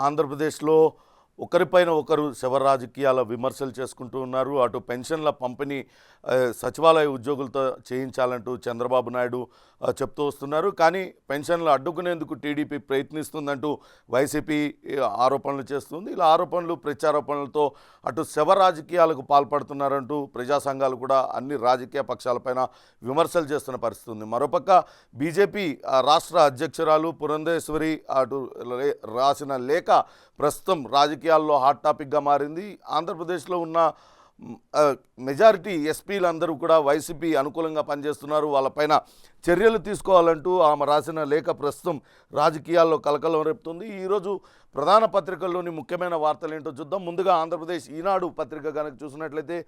ఆంధ్రప్రదేశ్లో ఒకరిపైన ఒకరు శవ రాజకీయాల విమర్శలు చేసుకుంటూ ఉన్నారు. అటు పెన్షన్ల పంపిణీ సచివాలయ ఉద్యోగులతో చేయించాలంటూ చంద్రబాబు నాయుడు చెప్తూ వస్తున్నారు. కానీ పెన్షన్లు అడ్డుకునేందుకు టీడీపీ ప్రయత్నిస్తుందంటూ వైసీపీ ఆరోపణలు చేస్తుంది. ఇలా ఆరోపణలు ప్రత్యారోపణలతో అటు శవ రాజకీయాలకు పాల్పడుతున్నారంటూ ప్రజా సంఘాలు కూడా అన్ని రాజకీయ పక్షాలపైన విమర్శలు చేస్తున్న పరిస్థితి ఉంది. మరోపక్క బీజేపీ రాష్ట్ర అధ్యక్షురాలు పురంధేశ్వరి అటు రాసిన లేఖ ప్రస్తుతం రాజకీయాల్లో హాట్ టాపిక్గా మారింది. ఆంధ్రప్రదేశ్లో ఉన్న మెజారిటీ ఎస్పీలందరూ కూడా వైసీపీ అనుకూలంగా పనిచేస్తున్నారు, వాళ్ళపైన చర్యలు తీసుకోవాలంటూ ఆమె రాసిన లేఖ ప్రస్తుతం రాజకీయాల్లో కలకలం రేపుతుంది. ఈరోజు ప్రధాన పత్రికల్లోని ముఖ్యమైన వార్తలు ఏంటో చూద్దాం. ముందుగా ఆంధ్రప్రదేశ్ ఈనాడు పత్రిక కనుక చూసినట్లయితే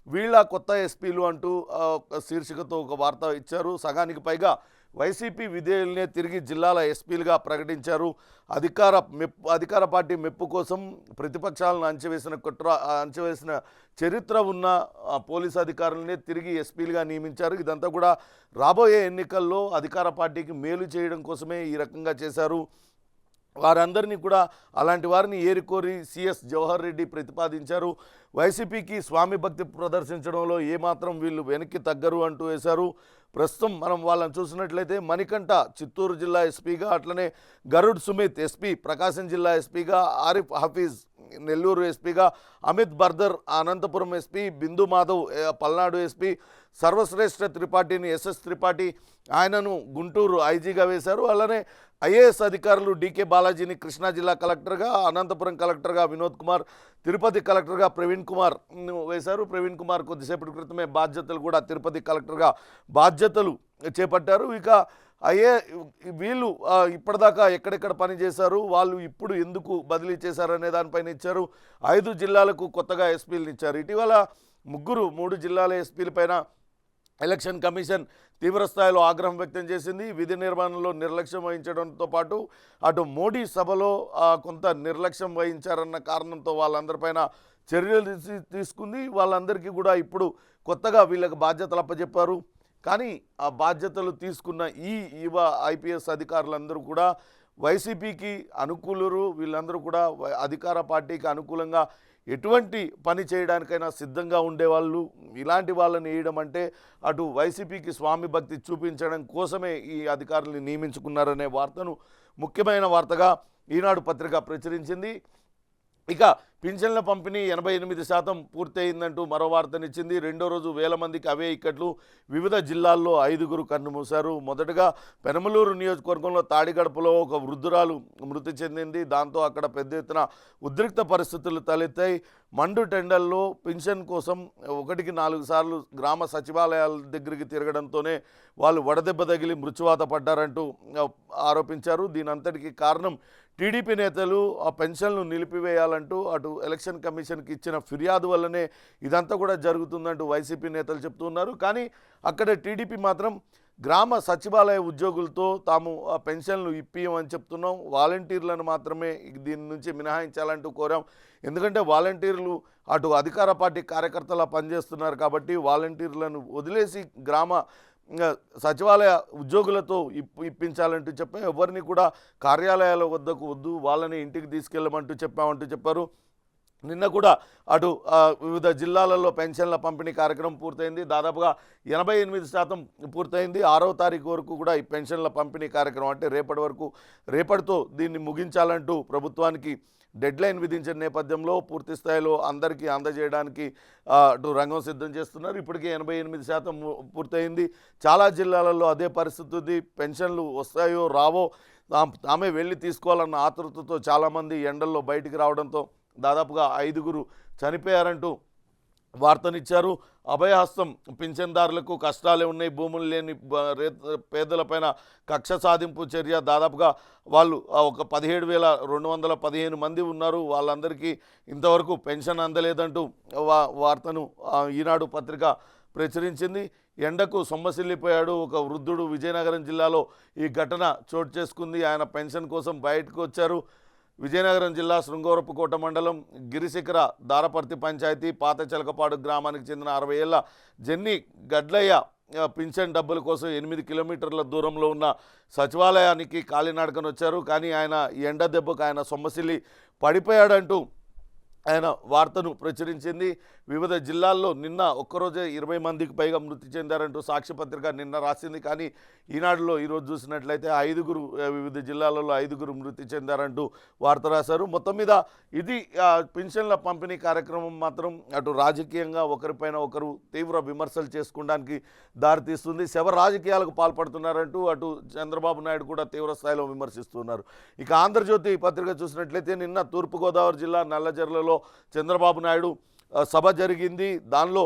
వీళ్ళ కొత్త ఎస్పీలు అంటూ శీర్షికతో ఒక వార్త ఇచ్చారు. సగానికి పైగా వైసీపీ విధేయులనే తిరిగి జిల్లాల ఎస్పీలుగా ప్రకటించారు. అధికార పార్టీ మెప్పు కోసం ప్రతిపక్షాలను అంచవేసిన చరిత్ర ఉన్న పోలీసు అధికారులనే తిరిగి ఎస్పీలుగా నియమించారు. ఇదంతా కూడా రాబోయే ఎన్నికల్లో అధికార పార్టీకి మేలు చేయడం కోసమే ఈ రకంగా చేశారు. వారందరినీ కూడా అలాంటి వారిని ఏరికోరి సిఎస్ జవహర్ రెడ్డి ప్రతిపాదించారు. వైసీపీకి స్వామి భక్తి ప్రదర్శించడంలో ఏమాత్రం వీళ్ళు వెనక్కి తగ్గరు అంటూ వేశారు. ప్రస్తుతం మనం వాళ్ళని చూసినట్లయితే మణికంఠ చిత్తూరు జిల్లా ఎస్పీగా, అట్లనే గరుడ్ సుమిత్ ఎస్పీ ప్రకాశం జిల్లా ఎస్పీగా, ఆరిఫ్ హఫీజ్ నెల్లూరు ఎస్పీగా, అమిత్ బర్దర్ అనంతపురం ఎస్పీ, బిందు మాధవ్ పల్నాడు ఎస్పీ, సర్వశ్రేష్ఠ త్రిపాఠిని ఎస్ఎస్ త్రిపాఠి ఆయనను గుంటూరు ఐజీగా వేశారు. అలానే ఐఏఎస్ అధికారులు డీకే బాలాజీని కృష్ణా జిల్లా కలెక్టర్గా, అనంతపురం కలెక్టర్గా వినోద్ కుమార్, తిరుపతి కలెక్టర్గా ప్రవీణ్ కుమార్ వేశారు. ప్రవీణ్ కుమార్ కొద్దిసేపటి క్రితమే బాధ్యతలు కూడా తిరుపతి కలెక్టర్గా బాధ్యతలు చేపట్టారు. ఇక వీళ్ళు ఇప్పటిదాకా ఎక్కడెక్కడ పనిచేశారు, వాళ్ళు ఇప్పుడు ఎందుకు బదిలీ చేశారనే దానిపైన ఇచ్చారు. 5 జిల్లాలకు కొత్తగా ఎస్పీలను ఇచ్చారు. ఇటీవల 3 జిల్లాల ఎస్పీలపైన ఎలక్షన్ కమిషన్ తీవ్రస్థాయిలో ఆగ్రహం వ్యక్తం చేసింది. విధి నిర్వహణలో నిర్లక్ష్యం వహించడంతో పాటు అటు మోడీ సభలో కొంత నిర్లక్ష్యం వహించారన్న కారణంతో వాళ్ళందరిపైన చర్యలు తీసుకుంది. వాళ్ళందరికీ కూడా ఇప్పుడు కొత్తగా వీళ్ళకి బాధ్యతలు అప్పచెప్పారు. కానీ ఆ బాధ్యతలు తీసుకున్న ఈ యువ ఐపీఎస్ అధికారులందరూ కూడా వైసీపీకి అనుకూలరు. వీళ్ళందరూ కూడా అధికార పార్టీకి అనుకూలంగా ఎటువంటి పని చేయడానికైనా సిద్ధంగా ఉండేవాళ్ళు. ఇలాంటి వాళ్ళని వేయడం అంటే అటు వైసీపీకి స్వామి భక్తి చూపించడం కోసమే ఈ అధికారులను నియమించుకున్నారనే వార్తను ముఖ్యమైన వార్తగా ఈనాడు పత్రిక ప్రచురించింది. ఇక పింఛన్ల పంపిణీ 88% పూర్తయిందంటూ మరో వార్తనిచ్చింది. రెండో రోజు వేల మందికి అవే ఇక్కట్లు. వివిధ జిల్లాల్లో 5గురు కన్నుమూశారు. మొదటగా పెనమలూరు నియోజకవర్గంలో తాడిగడపలో ఒక వృద్ధురాలు మృతి చెందింది. దాంతో అక్కడ పెద్ద ఎత్తున ఉద్రిక్త పరిస్థితులు తలెత్తాయి. మండు టెండల్లో పింఛన్ కోసం 1కి 4 సార్లు గ్రామ సచివాలయాల దగ్గరికి తిరగడంతోనే వాళ్ళు వడదెబ్బ తగిలి మృత్యువాత పడ్డారంటూ ఆరోపించారు. దీనంతటికీ కారణం టీడీపీ నేతలు ఆ పెన్షన్లు నిలిపివేయాలంటూ అటు ఎలక్షన్ కమిషన్కి ఇచ్చిన ఫిర్యాదు వల్లనే ఇదంతా కూడా జరుగుతుందంటూ వైసీపీ నేతలు చెప్తున్నారు. కానీ అక్కడ టీడీపీ మాత్రం గ్రామ సచివాలయ ఉద్యోగులతో తాము ఆ పెన్షన్లు ఇప్పియమని చెప్తున్నాం, వాలంటీర్లను మాత్రమే దీని నుంచి మినహాయించాలంటూ కోరాం. ఎందుకంటే వాలంటీర్లు అటు అధికార పార్టీ కార్యకర్తలా పనిచేస్తున్నారు కాబట్టి వాలంటీర్లను వదిలేసి గ్రామ సచివాలయ ఉద్యోగులతో ఇప్పించాలంటూ చెప్పాం. ఎవరిని కూడా కార్యాలయాల వద్దకు వద్దు, వాళ్ళని ఇంటికి తీసుకెళ్ళమంటూ చెప్పారు. నిన్న కూడా అటు వివిధ జిల్లాలలో పెన్షన్ల పంపిణీ కార్యక్రమం పూర్తయింది. దాదాపుగా 88% పూర్తయింది. 6వ తారీఖు వరకు కూడా ఈ పెన్షన్ల పంపిణీ కార్యక్రమం అంటే రేపటితో దీన్ని ముగించాలంటూ ప్రభుత్వానికి డెడ్లైన్ విధించిన నేపథ్యంలో పూర్తి స్థాయిలో అందరికీ అందజేయడానికి అటు రంగం సిద్ధం చేస్తున్నారు. ఇప్పటికే 88% పూర్తయింది. చాలా జిల్లాలలో అదే పరిస్థితి ఉంది. పెన్షన్లు వస్తాయో రావో తామే వెళ్ళి తీసుకోవాలన్న ఆతృతతో చాలామంది ఎండల్లో బయటికి రావడంతో దాదాపుగా 5గురు చనిపోయారంటూ వార్తనిచ్చారు. అభయహస్తం పింఛన్దారులకు కష్టాలే ఉన్నాయి, భూములు లేని పేదలపైన కక్ష సాధింపు చర్య. దాదాపుగా వాళ్ళు ఒక 17,215 మంది ఉన్నారు. వాళ్ళందరికీ ఇంతవరకు పెన్షన్ అందలేదంటూ వార్తను ఈనాడు పత్రిక ప్రచురించింది. ఎండకు సొమ్మసిల్లిపోయాడు ఒక వృద్ధుడు. విజయనగరం జిల్లాలో ఈ ఘటన చోటు చేసుకుంది. ఆయన పెన్షన్ కోసం బయటకు వచ్చారు. విజయనగరం జిల్లా శృంగవరపుకోట మండలం గిరిశిఖర దారపర్తి పంచాయతీ పాత చిలకపాడు గ్రామానికి చెందిన 60 ఏళ్ల జెన్నీ గడ్లయ్య పింఛన్ డబ్బుల కోసం 8 కిలోమీటర్ల దూరంలో ఉన్న సచివాలయానికి కాలినడకన వచ్చారు. కానీ ఆయన ఎండ దెబ్బకు ఆయన సొమ్మసిల్లి పడిపోయాడంటూ ఆయన వార్తను ప్రచురించింది. వివిధ జిల్లాల్లో నిన్న ఒక్కరోజే 20 మందికి పైగా మృతి చెందారంటూ సాక్ష్యపత్రిక నిన్న రాసింది. కానీ ఈనాడులో ఈరోజు చూసినట్లయితే 5 వివిధ జిల్లాలలో 5 మృతి చెందారంటూ వార్త రాశారు. మొత్తం మీద ఇది పింఛన్ల పంపిణీ కార్యక్రమం మాత్రం అటు రాజకీయంగా ఒకరిపైన ఒకరు తీవ్ర విమర్శలు చేసుకోవడానికి దారితీస్తుంది. శవ రాజకీయాలకు పాల్పడుతున్నారంటూ అటు చంద్రబాబు నాయుడు కూడా తీవ్ర స్థాయిలో విమర్శిస్తున్నారు. ఇక ఆంధ్రజ్యోతి పత్రిక చూసినట్లయితే నిన్న తూర్పుగోదావరి జిల్లా నల్లజర్లలో చంద్రబాబు నాయుడు సభ జరిగింది. దానిలో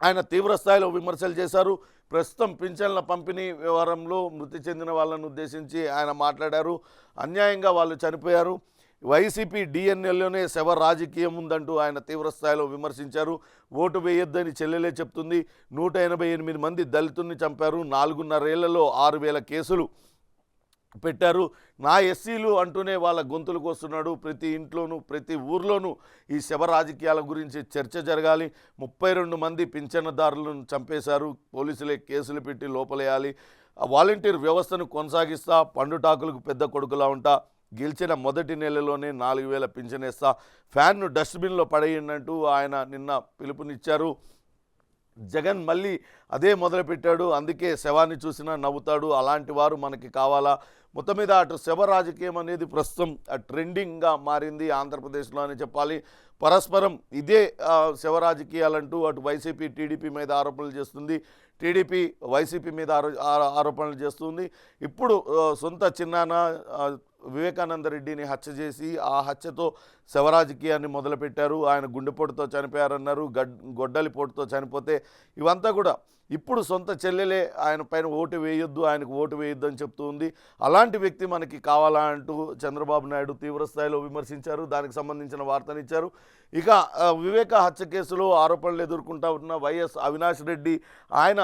ఆయన తీవ్ర స్థాయిలో విమర్శలు చేశారు. ప్రస్తుతం పింఛన్ల పంపిణీ వ్యవహారంలో మృతి చెందిన వాళ్ళను ఉద్దేశించి ఆయన మాట్లాడారు. అన్యాయంగా వాళ్ళు చనిపోయారు, వైసీపీ డిఎన్ఎల్లోనే శవ రాజకీయం ఉందంటూ ఆయన తీవ్ర స్థాయిలో విమర్శించారు. ఓటు వేయొద్దని చెల్లెలే చెప్తుంది. 188 మంది దళితుల్ని చంపారు. 4.5 ఏళ్లలో 6,000 కేసులు పెట్టారు. నా ఎస్సీలు అంటూనే వాళ్ళ గొంతులకు వస్తున్నాడు. ప్రతి ఇంట్లోనూ ప్రతి ఊర్లోనూ ఈ శవ రాజకీయాల గురించి చర్చ జరగాలి. 32 మంది పింఛనదారులను చంపేశారు. పోలీసులే కేసులు పెట్టి లోపలేయాలి. వాలంటీర్ వ్యవస్థను కొనసాగిస్తా, పండుటాకులకు పెద్ద కొడుకులా ఉంటా, గెలిచిన మొదటి నెలలోనే 4,000 పింఛనేస్తా, ఫ్యాన్ను డస్ట్బిన్లో పడేయండంటూ ఆయన నిన్న పిలుపునిచ్చారు. జగన్ మళ్ళీ అదే మొదలుపెట్టాడు. అందుకే శవాన్ని చూసినా నవ్వుతాడు. అలాంటి వారు మనకి కావాలా? మొత్తం మీద అటు శవ రాజకీయం అనేది ప్రస్తుతం ట్రెండింగ్గా మారింది ఆంధ్రప్రదేశ్లో అని చెప్పాలి. పరస్పరం ఇదే శవ రాజకీయాలంటూ అటు వైసీపీ టీడీపీ మీద ఆరోపణలు చేస్తుంది, టీడీపీ వైసీపీ మీద ఆరోపణలు చేస్తుంది. ఇప్పుడు సొంత చిన్నాన్న వివేకానంద రెడ్డిని హత్య చేసి ఆ హత్యతో శవరాజకీయాన్ని మొదలుపెట్టారు. ఆయన గుండెపోటుతో చనిపోయారన్నారు, గొడ్డలిపోటుతో చనిపోతే ఇవంతా కూడా ఇప్పుడు సొంత చెల్లెలే ఆయన పైన ఓటు వేయొద్దు, ఆయనకు ఓటు వేయొద్దు అని చెప్తూ ఉంది. అలాంటి వ్యక్తి మనకి కావాలా అంటూ చంద్రబాబు నాయుడు తీవ్రస్థాయిలో విమర్శించారు. దానికి సంబంధించిన వార్తనిచ్చారు. ఇక వివేక హత్య కేసులో ఆరోపణలు ఎదుర్కొంటూ ఉన్న వైఎస్ అవినాష్ రెడ్డి ఆయన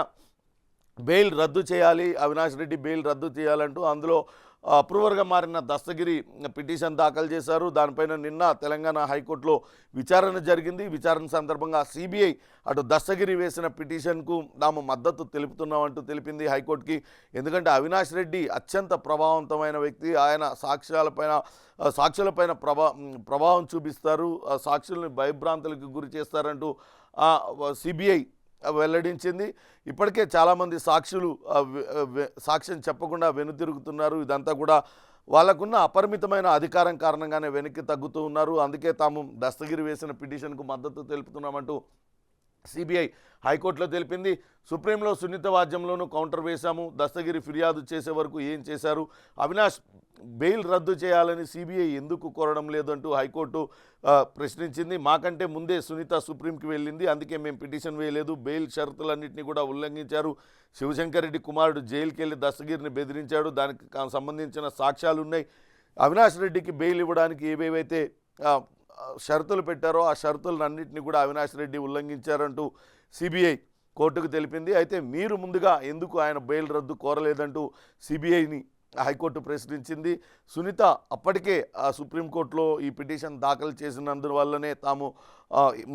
బెయిల్ రద్దు చేయాలి, అవినాష్ రెడ్డి బెయిల్ రద్దు చేయాలంటూ అందులో అప్రూవర్గా మారిన దస్తగిరి పిటిషన్ దాఖలు చేశారు. దానిపైన నిన్న తెలంగాణ హైకోర్టులో విచారణ జరిగింది. విచారణ సందర్భంగా సిబిఐ అటు దస్తగిరి వేసిన పిటిషన్కు తాము మద్దతు తెలుపుతున్నామంటూ తెలిపింది హైకోర్టుకి. ఎందుకంటే అవినాష్ రెడ్డి అత్యంత ప్రభావవంతమైన వ్యక్తి. ఆయన సాక్షులపైన ప్రభావం చూపిస్తారు, సాక్షుల్ని భయభ్రాంతులకు గురి చేస్తారంటూ సిబిఐ వెల్లడించింది. ఇప్పటికే చాలామంది సాక్షులు సాక్ష్యం చెప్పకుండా వెనుతిరుగుతున్నారు. ఇదంతా కూడా వాళ్ళకున్న అపరిమితమైన అధికారం కారణంగానే వెనక్కి తగ్గుతూ ఉన్నారు. అందుకే తాము దస్తగిరి వేసిన పిటిషన్కు మద్దతు తెలుపుతున్నామంటూ సిబిఐ హైకోర్టులో తెలిపింది. సుప్రీంలో సున్నిత వాద్యంలోనూ కౌంటర్ వేశాము, దస్తగిరి ఫిర్యాదు చేసే వరకు ఏం చేశారు, అవినాష్ బెయిల్ రద్దు చేయాలని సిబిఐ ఎందుకు కోరడం లేదంటూ హైకోర్టు ప్రశ్నించింది. మాకంటే ముందే సునీత సుప్రీంకి వెళ్ళింది, అందుకే మేము పిటిషన్ వేయలేదు. బెయిల్ షరతులన్నింటినీ కూడా ఉల్లంఘించారు. శివశంకర్ రెడ్డి కుమారుడు జైలుకి వెళ్ళి దస్తగిరిని బెదిరించాడు, దానికి సంబంధించిన సాక్ష్యాలు ఉన్నాయి. అవినాష్ రెడ్డికి బెయిల్ ఇవ్వడానికి ఏవేవైతే షరతులు పెట్టారో ఆ షరతులన్నింటినీ కూడా అవినాష్ రెడ్డి ఉల్లంఘించారంటూ సిబిఐ కోర్టుకు తెలిపింది. అయితే మీరు ముందుగా ఎందుకు ఆయన బెయిల్ రద్దు కోరలేదంటూ సిబిఐని హైకోర్టు ప్రశ్నించింది. సునీత అప్పటికే సుప్రీంకోర్టులో ఈ పిటిషన్ దాఖలు చేసినందువల్లనే తాము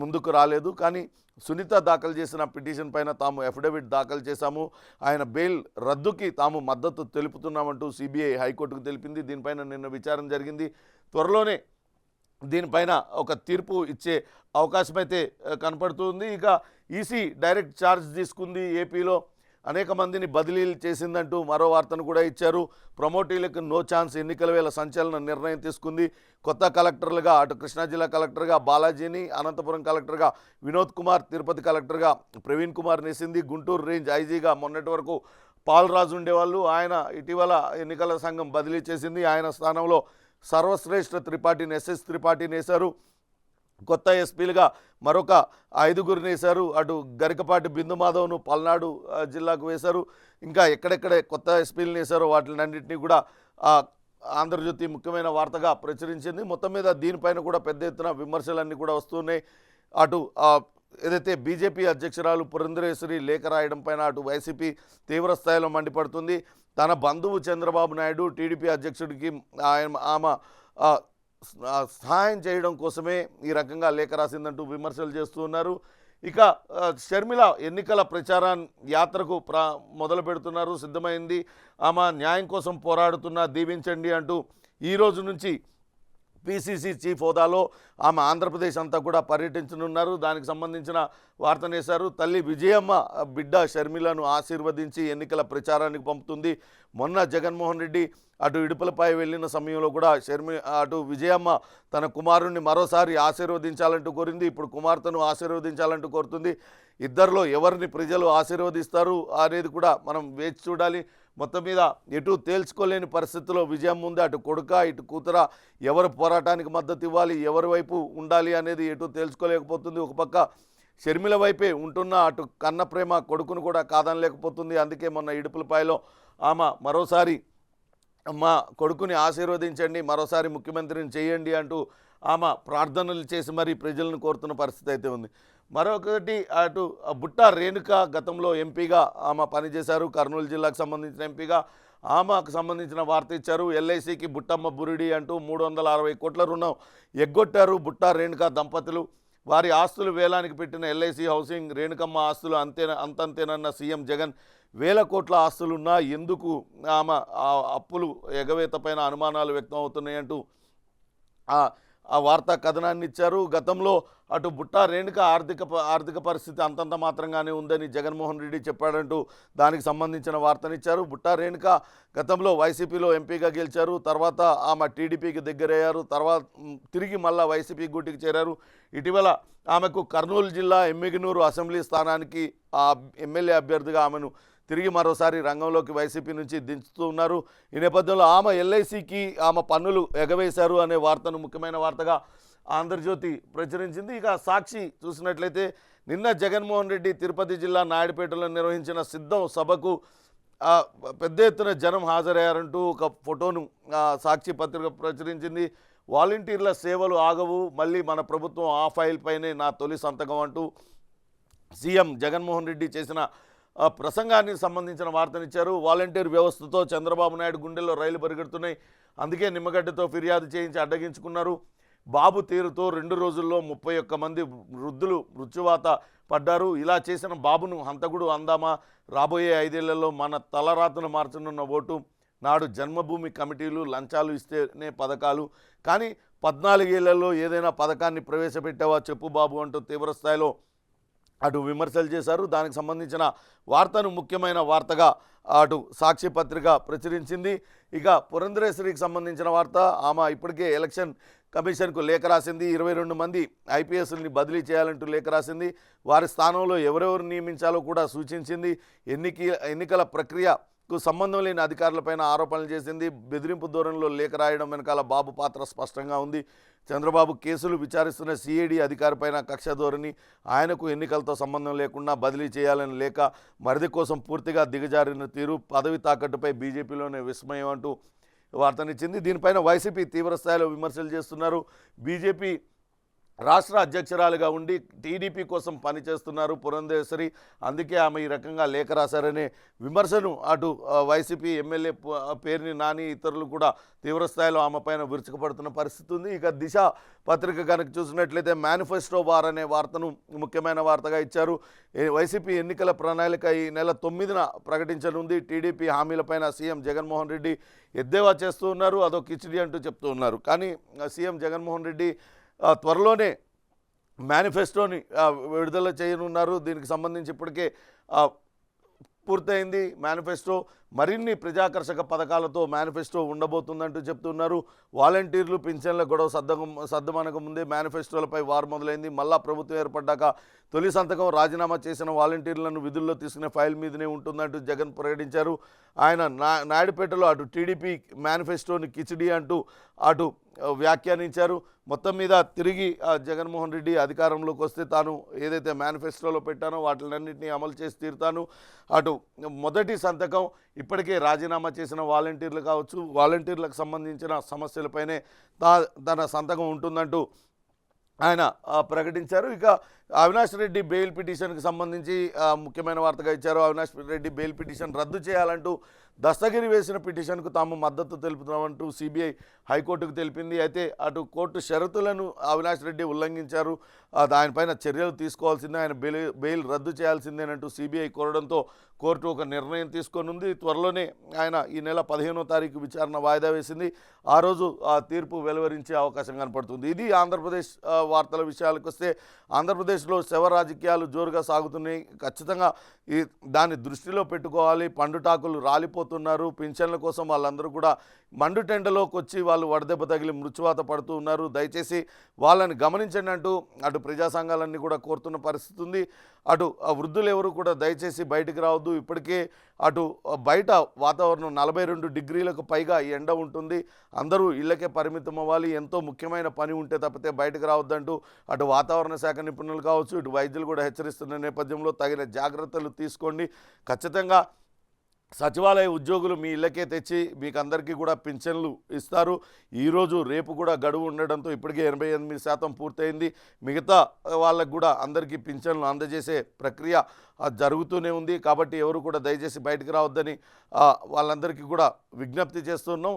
ముందుకు రాలేదు. కానీ సునీత దాఖలు చేసిన పిటిషన్ పైన తాము అఫిడవిట్ దాఖలు చేశాము, ఆయన బెయిల్ రద్దుకి తాము మద్దతు తెలుపుతున్నామంటూ సిబిఐ హైకోర్టుకు తెలిపింది. దీనిపైన నిన్న విచారణ జరిగింది. త్వరలోనే దీనిపైన ఒక తీర్పు ఇచ్చే అవకాశం అయితే కనపడుతుంది. ఇక ఈసీ డైరెక్ట్ ఛార్జ్ తీసుకుంది. ఏపీలో అనేక మందిని బదిలీలు చేసిందంటూ మరో వార్తను కూడా ఇచ్చారు. ప్రమోటీలకు నో ఛాన్స్, ఎన్నికల వేళ సంచలన నిర్ణయం తీసుకుంది. కొత్త కలెక్టర్లుగా అటు కృష్ణా జిల్లా కలెక్టర్గా బాలాజీని, అనంతపురం కలెక్టర్గా వినోద్ కుమార్, తిరుపతి కలెక్టర్గా ప్రవీణ్ కుమార్ నేసింది. గుంటూరు రేంజ్ ఐజీగా మొన్నటి వరకు పాల్రాజు ఉండేవాళ్ళు, ఆయన ఇటీవల ఎన్నికల సంఘం బదిలీ చేసింది. ఆయన స్థానంలో సర్వశ్రేష్ఠ త్రిపాఠిని, ఎస్ఎస్ త్రిపాఠిని వేశారు. కొత్త ఎస్పీలుగా మరొక 5గురిని వేశారు. అటు గరికపాటి బిందు మాధవ్ను పల్నాడు జిల్లాకు వేశారు. ఇంకా ఎక్కడెక్కడ కొత్త ఎస్పీలను వేశారో వాటినన్నింటినీ కూడా ఆంధ్రజ్యోతి ముఖ్యమైన వార్తగా ప్రచురించింది. మొత్తం మీద దీనిపైన కూడా పెద్ద ఎత్తున విమర్శలన్నీ కూడా వస్తున్నాయి. అటు ఏదైతే బీజేపీ అధ్యక్షురాలు పురంధరేశ్వరి లేఖ రాయడం పైన అటు వైసీపీ తీవ్ర స్థాయిలో మండిపడుతుంది. తన బంధువు చంద్రబాబు నాయుడు టీడీపీ అధ్యక్షుడికి ఆమె సహాయం చేయడం కోసమే ఈ రకంగా లేఖ రాసిందంటూ విమర్శలు చేస్తూ ఉన్నారు. ఇక షర్మిల ఎన్నికల యాత్రకు మొదలు పెడుతున్నారు, సిద్ధమైంది. ఆమె న్యాయం కోసం పోరాడుతున్నా, దీవించండి అంటూ ఈ రోజు నుంచి పిసిసి చీఫ్ హోదాలో ఆమె ఆంధ్రప్రదేశ్ అంతా కూడా పర్యటించనున్నారు. దానికి సంబంధించిన వార్తనేశారు. తల్లి విజయమ్మ బిడ్డ షర్మిలను ఆశీర్వదించి ఎన్నికల ప్రచారానికి పంపుతుంది. మొన్న జగన్మోహన్ రెడ్డి అటు ఇడుపులపై వెళ్ళిన సమయంలో కూడా అటు విజయమ్మ తన కుమారుణ్ణి మరోసారి ఆశీర్వదించాలంటూ కోరింది. ఇప్పుడు కుమార్తెను ఆశీర్వదించాలంటూ కోరుతుంది. ఇద్దరిలో ఎవరిని ప్రజలు ఆశీర్వదిస్తారు అనేది కూడా మనం వేచి చూడాలి. మొత్తం మీద ఎటు తేల్చుకోలేని పరిస్థితుల్లో విజయం ఉంది. అటు కొడుక ఇటు కూతుర ఎవరు పోరాటానికి మద్దతు ఇవ్వాలి, ఎవరి వైపు ఉండాలి అనేది ఎటు తేల్చుకోలేకపోతుంది. ఒక పక్క షర్మిల వైపే ఉంటున్న అటు కన్న ప్రేమ కొడుకును కూడా కాదనలేకపోతుంది. అందుకే మొన్న ఇడుపులపాయలో ఆమె మరోసారి మా కొడుకుని ఆశీర్వదించండి, మరోసారి ముఖ్యమంత్రిని చేయండి అంటూ ఆమె ప్రార్థనలు చేసి మరీ ప్రజలను కోరుతున్న పరిస్థితి అయితే ఉంది. మరొకటి అటు బుట్టా రేణుక గతంలో ఎంపీగా ఆమె పనిచేశారు. కర్నూలు జిల్లాకు సంబంధించిన ఎంపీగా ఆమెకు సంబంధించిన వార్త ఇచ్చారు. ఎల్ఐసికి బుట్టమ్మ బురిడి అంటూ 360 కోట్ల రుణం ఎగ్గొట్టారు బుట్టా రేణుక దంపతులు. వారి ఆస్తులు వేలానికి పెట్టిన ఎల్ఐసి హౌసింగ్ రేణుకమ్మ ఆస్తులు అంతంతేనన్న సీఎం జగన్. వేల కోట్ల ఆస్తులున్నా ఎందుకు ఆమె అప్పులు ఎగవేత పైన అనుమానాలు వ్యక్తం అవుతున్నాయంటూ ఆ వార్తా కథనాన్ని ఇచ్చారు. గతంలో అటు బుట్టా రేణుక ఆర్థిక పరిస్థితి అంతంత మాత్రంగానే ఉందని జగన్మోహన్ రెడ్డి చెప్పాడంటూ దానికి సంబంధించిన వార్తనిచ్చారు. బుట్టా రేణుక గతంలో వైసీపీలో ఎంపీగా గెలిచారు. తర్వాత ఆమె టీడీపీకి దగ్గరయ్యారు. తర్వాత తిరిగి మళ్ళా వైసీపీ గూటికి చేరారు. ఇటీవల ఆమెకు కర్నూలు జిల్లా ఎమ్మిగనూరు అసెంబ్లీ స్థానానికి ఆ ఎమ్మెల్యే అభ్యర్థిగా ఆమెను తిరిగి మరోసారి రంగంలోకి వైసీపీ నుంచి దించుతూ ఉన్నారు. ఈ నేపథ్యంలో ఆమె ఎల్ఐసికి ఆమె పన్నులు ఎగవేశారు అనే వార్తను ముఖ్యమైన వార్తగా ఆంధ్రజ్యోతి ప్రచురించింది. ఇక సాక్షి చూసినట్లయితే నిన్న జగన్మోహన్ రెడ్డి తిరుపతి జిల్లా నాయుడుపేటలో నిర్వహించిన సిద్ధం సభకు పెద్ద ఎత్తున జనం హాజరయ్యారంటూ ఒక ఫోటోను సాక్షి పత్రిక ప్రచురించింది. వాలంటీర్ల సేవలు ఆగవు, మళ్ళీ మన ప్రభుత్వం ఆ ఫైల్ పైనే నా తొలి సంతకం అంటూ సీఎం జగన్మోహన్ రెడ్డి చేసిన ప్రసంగానికి సంబంధించిన వార్తనిచ్చారు. వాలంటీర్ వ్యవస్థతో చంద్రబాబు నాయుడు గుండెల్లో రైలు పరిగెడుతున్నాయి, అందుకే నిమ్మగడ్డతో ఫిర్యాదు చేయించి అడ్డగించుకున్నారు. బాబు తీరుతో 2 రోజుల్లో 31 మంది వృద్ధులు మృత్యువాత పడ్డారు. ఇలా చేసిన బాబును హంతకుడు అందామా? రాబోయే 5 ఏళ్లలో మన తలరాతను మార్చనున్న ఓటు. నాడు జన్మభూమి కమిటీలు లంచాలు ఇస్తేనే పథకాలు, కానీ 14 ఏళ్లలో ఏదైనా పథకాన్ని ప్రవేశపెట్టావా చెప్పు బాబు అంటూ తీవ్రస్థాయిలో అటు విమర్శలు చేశారు. దానికి సంబంధించిన వార్తను ముఖ్యమైన వార్తగా అటు సాక్షి పత్రిక ప్రచురించింది. ఇక పురంధరేశ్వరికి సంబంధించిన వార్త, ఆమె ఇప్పటికే ఎలక్షన్ కమిషన్కు లేఖ రాసింది. 22 మంది ఐపీఎస్ని బదిలీ చేయాలంటూ లేఖ రాసింది. వారి స్థానంలో ఎవరెవరు నియమించాలో కూడా సూచించింది. ఎన్నికల ప్రక్రియకు సంబంధం లేని అధికారులపైన ఆరోపణలు చేసింది. బెదిరింపు ధోరణిలో లేఖ రాయడం వెనకాల బాబు పాత్ర స్పష్టంగా ఉంది. చంద్రబాబు కేసులు విచారిస్తున్న సిఐడి అధికారిపైన కక్ష ధోరణి, ఆయనకు ఎన్నికలతో సంబంధం లేకుండా బదిలీ చేయాలని లేక, మరిది కోసం పూర్తిగా దిగజారిన తీరు, పదవి తాకట్టుపై బీజేపీలోనే విస్మయం అంటూ వార్తనిచ్చింది. దీనిపైన వైసీపీ తీవ్రస్థాయిలో విమర్శలు చేస్తున్నారు. బీజేపీ రాష్ట్ర అధ్యక్షురాలుగా ఉండి టీడీపీ కోసం పనిచేస్తున్నారు పురంధేశ్వరి, అందుకే ఆమె ఈ రకంగా లేఖ రాశారనే విమర్శను అటు వైసీపీ ఎమ్మెల్యే పేర్ని నాని ఇతరులు కూడా తీవ్రస్థాయిలో ఆమె పైన విరుచుకుపడుతున్న పరిస్థితి ఉంది. ఇక దిశ పత్రిక కనుక చూసినట్లయితే మేనిఫెస్టో వార్ అనే వార్తను ముఖ్యమైన వార్తగా ఇచ్చారు. వైసీపీ ఎన్నికల ప్రణాళిక ఈ నెల 9న ప్రకటించనుంది. టీడీపీ హామీలపైన సీఎం జగన్మోహన్ రెడ్డి ఎద్దేవా చేస్తూ ఉన్నారు, అదో కిచిడి అంటూ చెప్తూ ఉన్నారు. కానీ సీఎం జగన్మోహన్ రెడ్డి త్వరలోనే మేనిఫెస్టోని విడుదల చేయనున్నారు. దీనికి సంబంధించి ఇప్పటికే పూర్తయింది మేనిఫెస్టో. మరిన్ని ప్రజాకర్షక పథకాలతో మేనిఫెస్టో ఉండబోతుందంటూ చెప్తున్నారు. వాలంటీర్లు పింఛన్ల గొడవ సద్దమనక ముందే మేనిఫెస్టోలపై వారు మొదలైంది. మళ్ళా ప్రభుత్వం ఏర్పడ్డాక తొలి సంతకం రాజీనామా చేసిన వాలంటీర్లను విధుల్లో తీసుకునే ఫైల్ మీదనే ఉంటుందంటూ జగన్ ప్రకటించారు. ఆయన నాయుడుపేటలో అటు టీడీపీ మేనిఫెస్టోని కిచిడి అంటూ అటు వ్యాఖ్యానించారు. మొత్తం మీద తిరిగి జగన్మోహన్ రెడ్డి అధికారంలోకి వస్తే తాను ఏదైతే మేనిఫెస్టోలో పెట్టానో వాటిలన్నింటినీ అమలు చేసి తీరుతాను. అటు మొదటి సంతకం ఇప్పటికే రాజీనామా చేసిన వాలంటీర్లు కావచ్చు, వాలంటీర్లకు సంబంధించిన సమస్యలపైనే తన సంతకం ఉంటుందంటూ ఆయన ప్రకటించారు. ఇక అవినాష్ రెడ్డి బెయిల్ పిటిషన్కి సంబంధించి ముఖ్యమైన వార్తగా ఇచ్చారు. అవినాష్ రెడ్డి బెయిల్ పిటిషన్ రద్దు చేయాలంటూ దస్తగిరి వేసిన పిటిషన్కు తాము మద్దతు తెలుపుతామంటూ సిబిఐ హైకోర్టుకు తెలిపింది. అయితే అటు కోర్టు షరతులను అవినాష్ రెడ్డి ఉల్లంఘించారు, దానిపైన చర్యలు తీసుకోవాల్సిందే, ఆయన బెయిల్ రద్దు చేయాల్సిందేనంటూ సిబిఐ కోరడంతో కోర్టు ఒక నిర్ణయం తీసుకొనుంది. త్వరలోనే ఆయన ఈ నెల 15వ తారీఖు విచారణ వాయిదా వేసింది. ఆ రోజు ఆ తీర్పు వెలువరించే అవకాశం కనపడుతుంది. ఇది ఆంధ్రప్రదేశ్ వార్తల విషయాలకు వస్తే, ఆంధ్రప్రదేశ్లో శవ రాజకీయాలు జోరుగా సాగుతున్నాయి. ఖచ్చితంగా దాన్ని దృష్టిలో పెట్టుకోవాలి. పండుటాకులు రాలిపోతున్నారు. పింఛన్ల కోసం వాళ్ళందరూ కూడా మండుటెండలోకి వచ్చి వాళ్ళు వడదెబ్బ తగిలి మృత్యువాత పడుతూ ఉన్నారు. దయచేసి వాళ్ళని గమనించండి అంటూ అటు ప్రజా సంఘాలన్నీ కూడా కోరుతున్న పరిస్థితి ఉంది. అటు వృద్ధులు ఎవరు కూడా దయచేసి బయటికి రావద్దు. ఇప్పటికే అటు బయట వాతావరణం 42 డిగ్రీలకు పైగా ఎండ ఉంటుంది. అందరూ ఇళ్ళకే పరిమితం అవ్వాలి. ఎంతో ముఖ్యమైన పని ఉంటే తప్పితే బయటకు రావద్దంటూ అటు వాతావరణ శాఖ నిపుణులు కావచ్చు, ఇటు వైద్యులు కూడా హెచ్చరిస్తున్న నేపథ్యంలో తగిన జాగ్రత్తలు తీసుకోండి. ఖచ్చితంగా సచివాలయ ఉద్యోగులు మీ ఇళ్ళకే తెచ్చి మీకు అందరికీ కూడా పింఛన్లు ఇస్తారు. ఈరోజు రేపు కూడా గడువు ఉండడంతో ఇప్పటికే 88% పూర్తయింది. మిగతా వాళ్ళకు కూడా అందరికీ పింఛన్లు అందజేసే ప్రక్రియ జరుగుతూనే ఉంది. కాబట్టి ఎవరు కూడా దయచేసి బయటకు రావద్దని వాళ్ళందరికీ కూడా విజ్ఞప్తి చేస్తున్నాం.